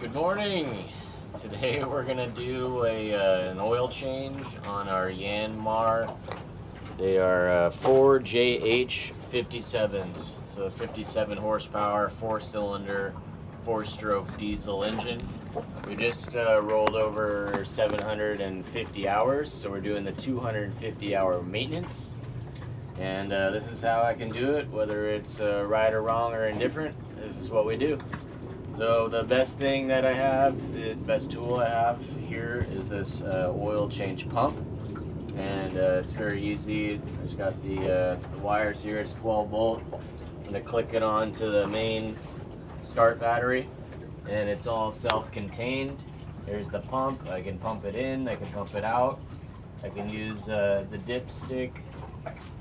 Good morning. Today we're gonna do an oil change on our Yanmar. They are 4JH57s, so 57 horsepower, 4-cylinder, 4-stroke diesel engine. We just rolled over 750 hours, so we're doing the 250-hour maintenance. And this is how I can do it, whether it's right or wrong or indifferent. This is what we do. So the best thing that I have, the best tool I have here is this oil change pump, and it's very easy. I just got the wires here. It's 12 volt. I'm gonna click it onto the main start battery, and it's all self-contained. Here's the pump. I can pump it in. I can pump it out. I can use the dipstick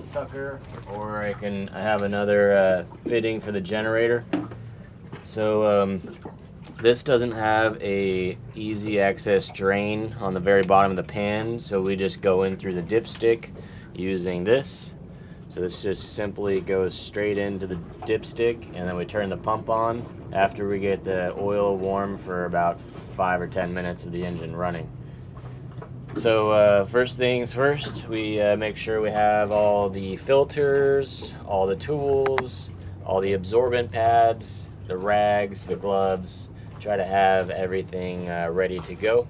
sucker, or I have another fitting for the generator. So this doesn't have a easy access drain on the very bottom of the pan, so we just go in through the dipstick using this. So this just simply goes straight into the dipstick, and then we turn the pump on after we get the oil warm for about 5 or 10 minutes of the engine running. So first things first, we make sure we have all the filters, all the tools, all the absorbent pads, the rags, the gloves. Try to have everything ready to go,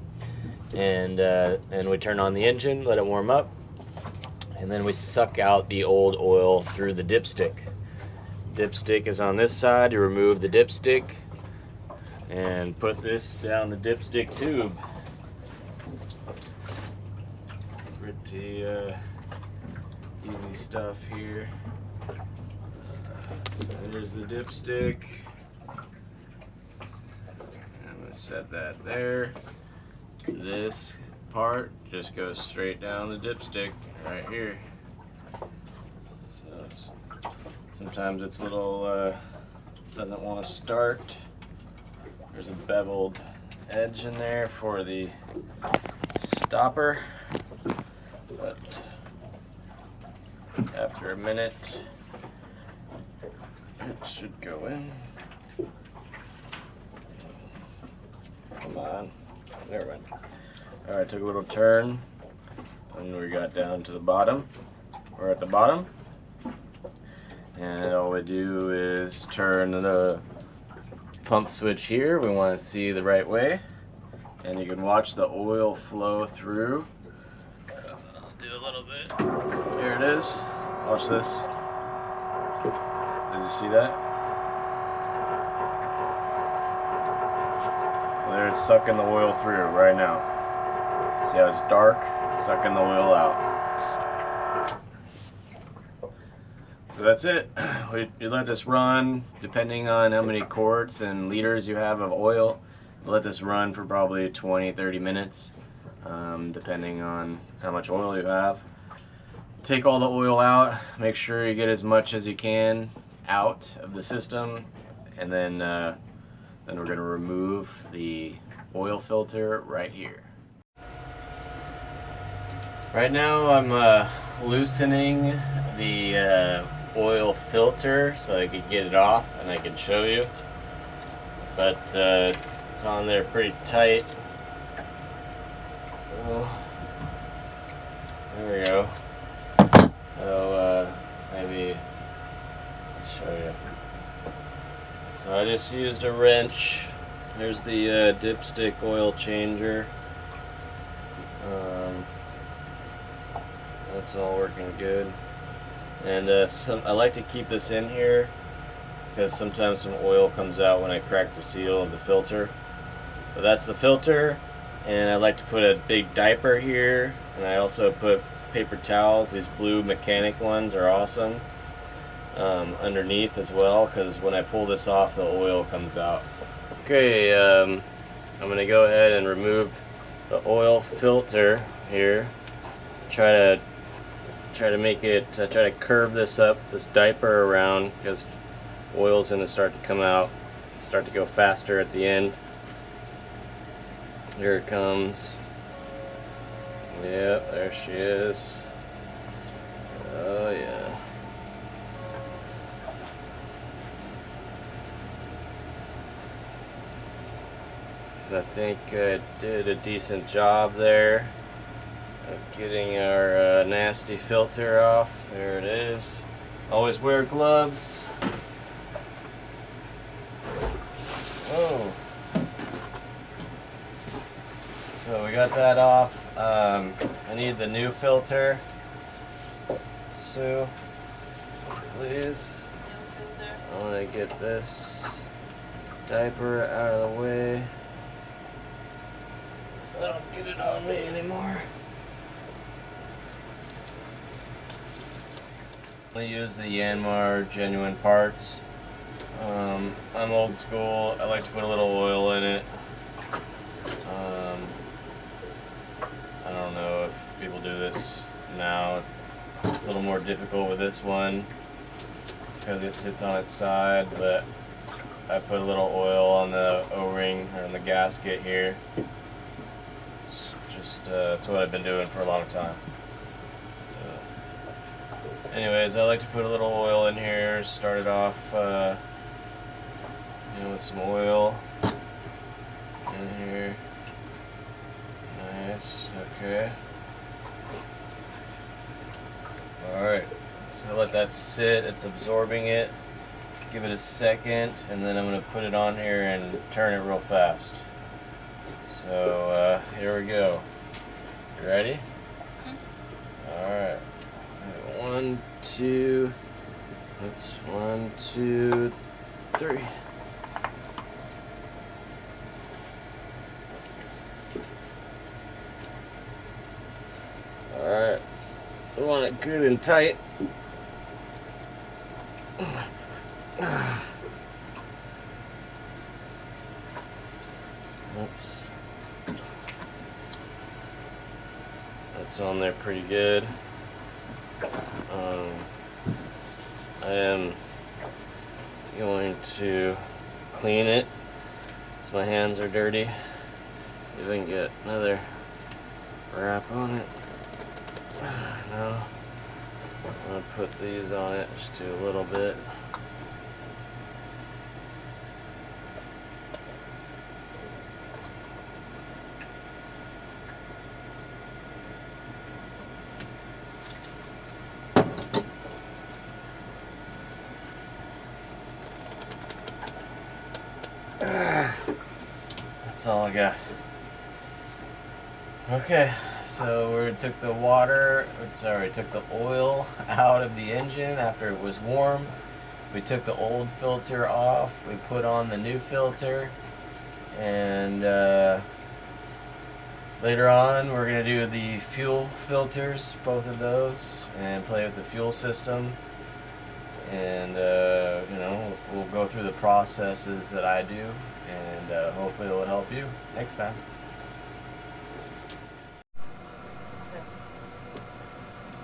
and we turn on the engine, let it warm up, and then we suck out the old oil through the dipstick. Dipstick is on this side. You remove the dipstick and put this down the dipstick tube. Pretty easy stuff here. So there's the dipstick. Set that there. This part just goes straight down the dipstick right here. So sometimes it's a little doesn't want to start. There's a beveled edge in there for the stopper, but after a minute it should go in. Come on. There it went. Alright, took a little turn, and we got down to the bottom. We're at the bottom, and all we do is turn the pump switch here. We want to see the right way, and you can watch the oil flow through. I'll do a little bit. Here it is. Watch this. Did you see that? There, it's sucking the oil through right now. See how it's dark? It's sucking the oil out. So that's it. You let this run, depending on how many quarts and liters you have of oil. You let this run for probably 20-30 minutes, depending on how much oil you have. Take all the oil out. Make sure you get as much as you can out of the system, and then we're going to remove the oil filter right here. Right now I'm loosening the oil filter so I could get it off and I can show you. But it's on there pretty tight. Oh, there we go. So maybe show you. So I just used a wrench. There's the dipstick oil changer. That's all working good. And I like to keep this in here because sometimes some oil comes out when I crack the seal of the filter. But that's the filter, and I like to put a big diaper here, and I also put paper towels. These blue mechanic ones are awesome. Underneath as well, because when I pull this off, the oil comes out. Okay, I'm gonna go ahead and remove the oil filter here. Try to make it, try to curve this up, this diaper around, because oil's gonna start to come out, start to go faster at the end. Here it comes. Yep, there she is. Oh yeah. So I think I did a decent job there of getting our nasty filter off. There it is. Always wear gloves. Oh. So we got that off. I need the new filter. Sue, please. New filter. I want to get this diaper out of the way so I don't get it on me anymore. I use the Yanmar genuine parts. I'm old school. I like to put a little oil in it. I don't know if people do this now. It's a little more difficult with this one because it sits on its side, but I put a little oil on the O-ring or on the gasket here. It's just that's what I've been doing for a long time. Anyways, I like to put a little oil in here. Start it off with some oil in here. Nice. Okay. Alright, so let that sit. It's absorbing it. Give it a second, and then I'm going to put it on here and turn it real fast. So here we go. You ready? Alright. 1, 2, oops, 1, 2, 3. Alright. We want it good and tight. Oops. That's on there pretty good. I am going to clean it because my hands are dirty. See if I can get another wrap on it. No. I'm going to put these on it, just do a little bit. That's all I got. Okay, so we took the took the oil out of the engine after it was warm. We took the old filter off. We put on the new filter, and later on we're gonna do the fuel filters, both of those, and play with the fuel system. And we'll go through the processes that I do, and hopefully it will help you next time.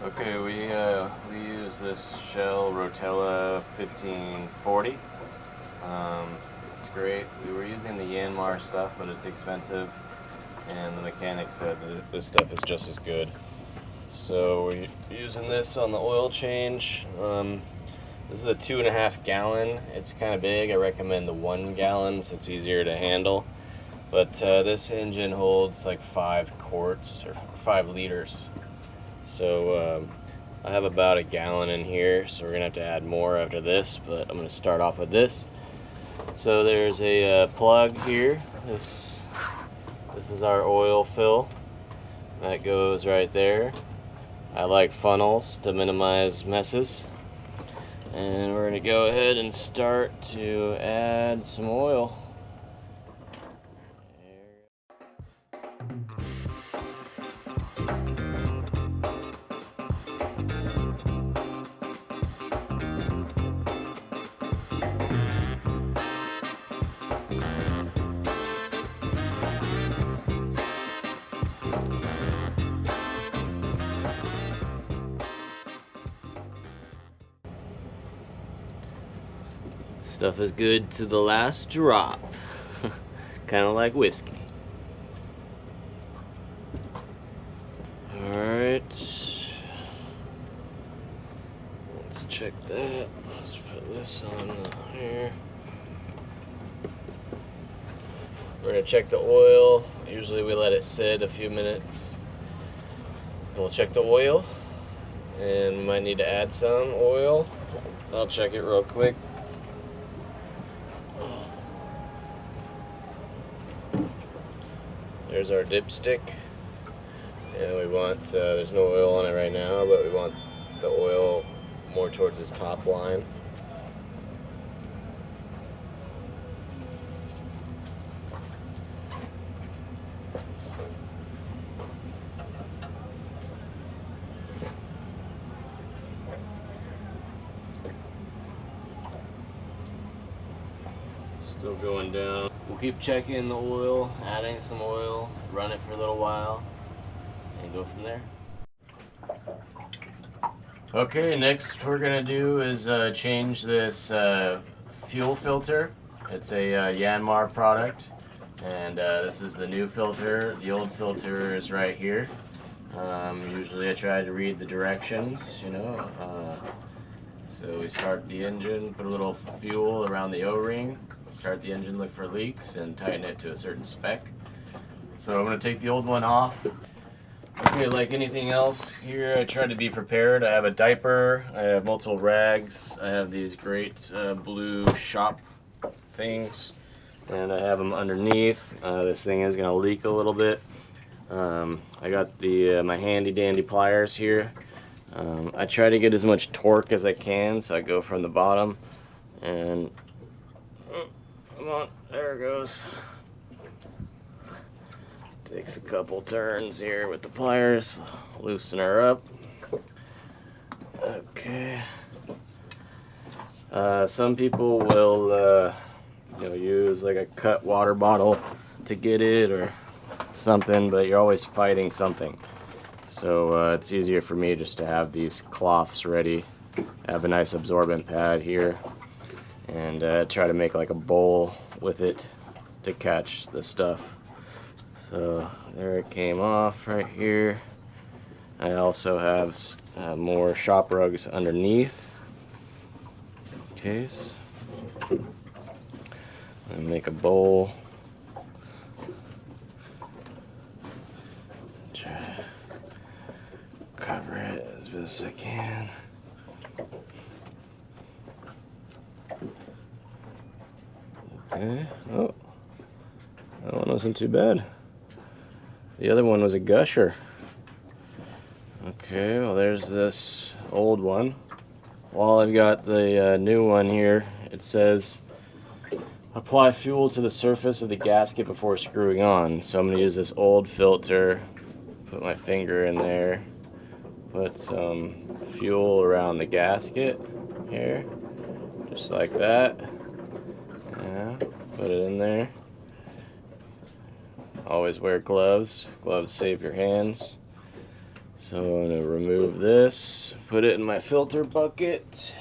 Okay, we use this Shell Rotella 1540. It's great. We were using the Yanmar stuff, but it's expensive, and the mechanic said that this stuff is just as good. So we're using this on the oil change. This is a 2.5 gallon. It's kind of big. I recommend the 1 gallon so it's easier to handle. But this engine holds like 5 quarts or 5 liters. So I have about a gallon in here, so we're gonna have to add more after this, but I'm gonna start off with this. So there's a plug here. This is our oil fill. That goes right there. I like funnels to minimize messes. And we're going to go ahead and start to add some oil. Stuff is good to the last drop. Kind of like whiskey. Alright. Let's check that. Let's put this on here. We're gonna check the oil. Usually we let it sit a few minutes. We'll check the oil, and we might need to add some oil. I'll check it real quick. There's our dipstick. And we want, there's no oil on it right now, but we want the oil more towards this top line. Still going down. We'll keep checking the oil, adding some oil, run it for a little while, and go from there. Okay, next we're gonna do is change this fuel filter. It's a Yanmar product, and this is the new filter. The old filter is right here. Usually I try to read the directions, you know. So we start the engine, put a little fuel around the O-ring, start the engine, look for leaks, and tighten it to a certain spec. So I'm going to take the old one off. Okay, like anything else here, I try to be prepared. I have a diaper, I have multiple rags, I have these great blue shop things, and I have them underneath. This thing is going to leak a little bit. I got the my handy dandy pliers here. I try to get as much torque as I can, so I go from the bottom and come on, there it goes. Takes a couple turns here with the pliers, loosen her up. Okay. Some people will use like a cut water bottle to get it or something, but you're always fighting something. So it's easier for me just to have these cloths ready. I have a nice absorbent pad here, and try to make like a bowl with it to catch the stuff. So there it came off right here. I also have more shop rugs underneath in case. And make a bowl. Try to cover it as best as I can. Okay. Oh, that one wasn't too bad. The other one was a gusher. Okay, well there's this old one. While I've got the new one here, it says apply fuel to the surface of the gasket before screwing on. So I'm going to use this old filter, put my finger in there, put some fuel around the gasket here, just like that. Yeah, put it in there. Always wear gloves. Gloves save your hands. So I'm going to remove this, put it in my filter bucket.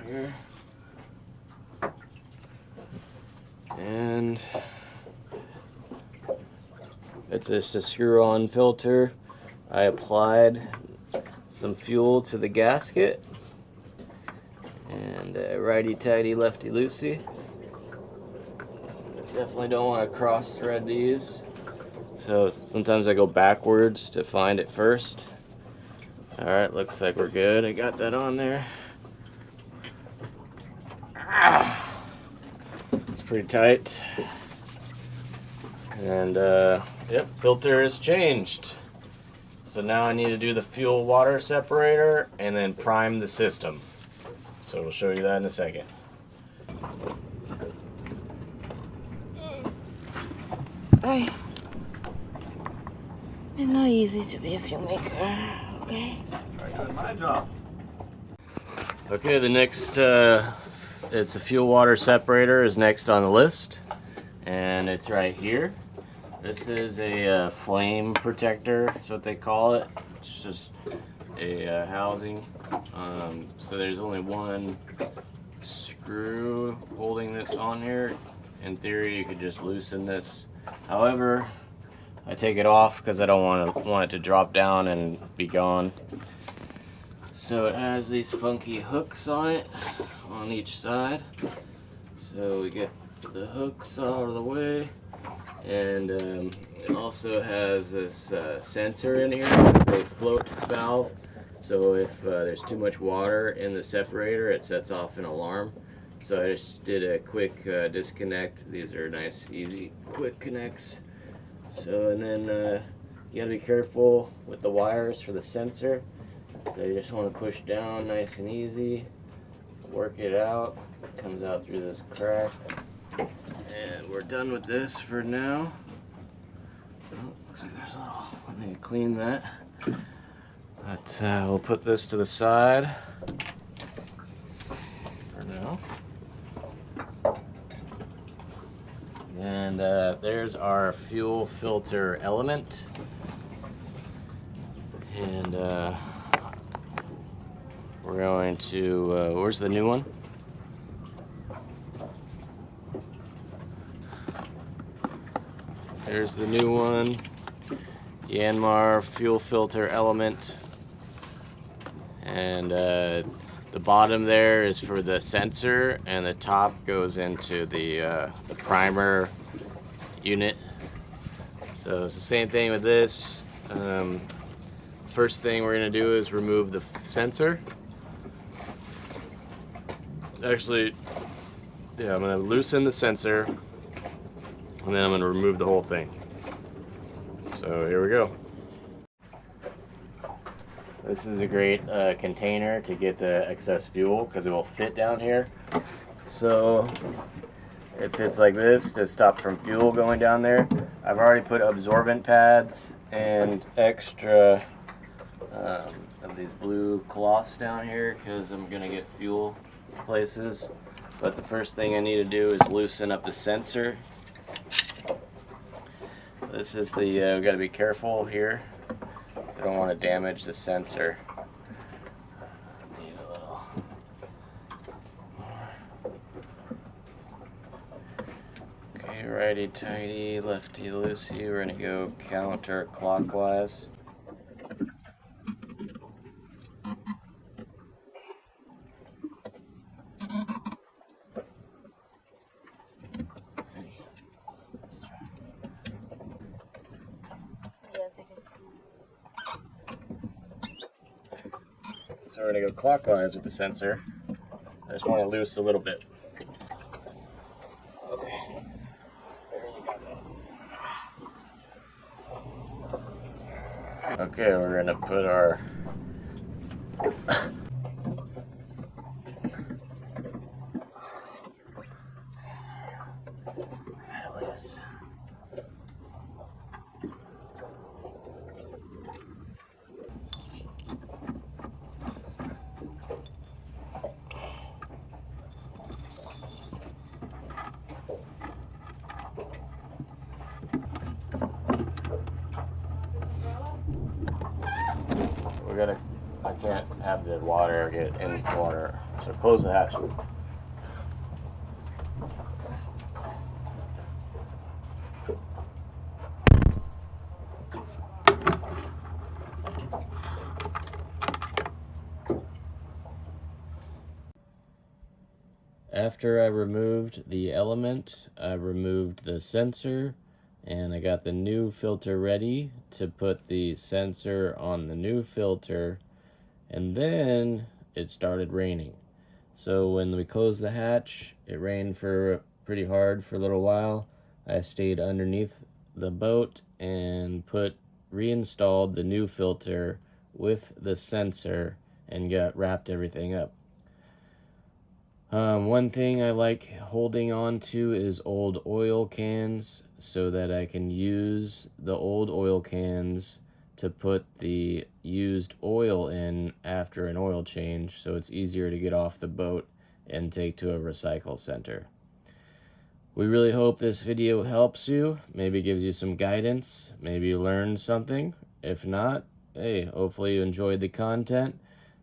Here. And it's just a screw-on filter. I applied some fuel to the gasket. And righty-tighty, lefty-loosey. Definitely don't want to cross-thread these. So sometimes I go backwards to find it first. Alright, looks like we're good. I got that on there. It's pretty tight. And, yep, filter is changed. So now I need to do the fuel-water separator and then prime the system. So we'll show you that in a second. It's not easy to be a filmmaker, okay? That's my job. Okay, the next, it's a fuel-water separator is next on the list. And it's right here. This is a flame protector, that's what they call it. It's just a housing. So there's only one screw holding this on here. In theory, you could just loosen this. However, I take it off because I don't want it to drop down and be gone. So it has these funky hooks on it on each side. So we get the hooks out of the way, and it also has this sensor in here with a float valve. So if there's too much water in the separator, it sets off an alarm. So I just did a quick disconnect. These are nice, easy, quick connects. So, and then you gotta be careful with the wires for the sensor. So you just want to push down nice and easy, work it out. It comes out through this crack. And we're done with this for now. Oh, looks like there's a little, I need to clean that. But we'll put this to the side for now. And there's our fuel filter element. And we're going to, where's the new one? There's the new one. Yanmar fuel filter element. And the bottom there is for the sensor, and the top goes into the primer unit. So it's the same thing with this. First thing we're going to do is remove the sensor. Actually, yeah, I'm going to loosen the sensor, and then I'm going to remove the whole thing. So here we go. This is a great container to get the excess fuel because it will fit down here. So it fits like this to stop from fuel going down there. I've already put absorbent pads and extra of these blue cloths down here because I'm going to get fuel places. But the first thing I need to do is loosen up the sensor. This is the, we've got to be careful here. I don't want to damage the sensor. Need a little more. Okay, righty tighty, lefty loosey. We're going to go counterclockwise. So we're going to go clockwise with the sensor. I just want to loose a little bit. Okay. Okay, we're going to put our I can't have the water get in water, so close the hatch. After I removed the element, I removed the sensor, and I got the new filter ready to put the sensor on the new filter, and then it started raining. So when we closed the hatch, it rained for pretty hard for a little while. I stayed underneath the boat and reinstalled the new filter with the sensor and wrapped everything up. One thing I like holding on to is old oil cans so that I can use the old oil cans to put the used oil in after an oil change, so it's easier to get off the boat and take to a recycle center. We really hope this video helps you, maybe gives you some guidance, maybe you learned something. If not, hey, hopefully you enjoyed the content.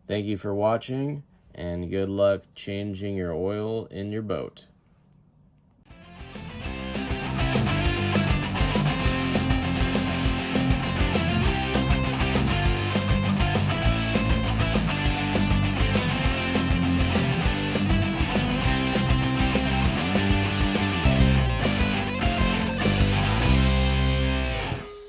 Thank you for watching, and good luck changing your oil in your boat.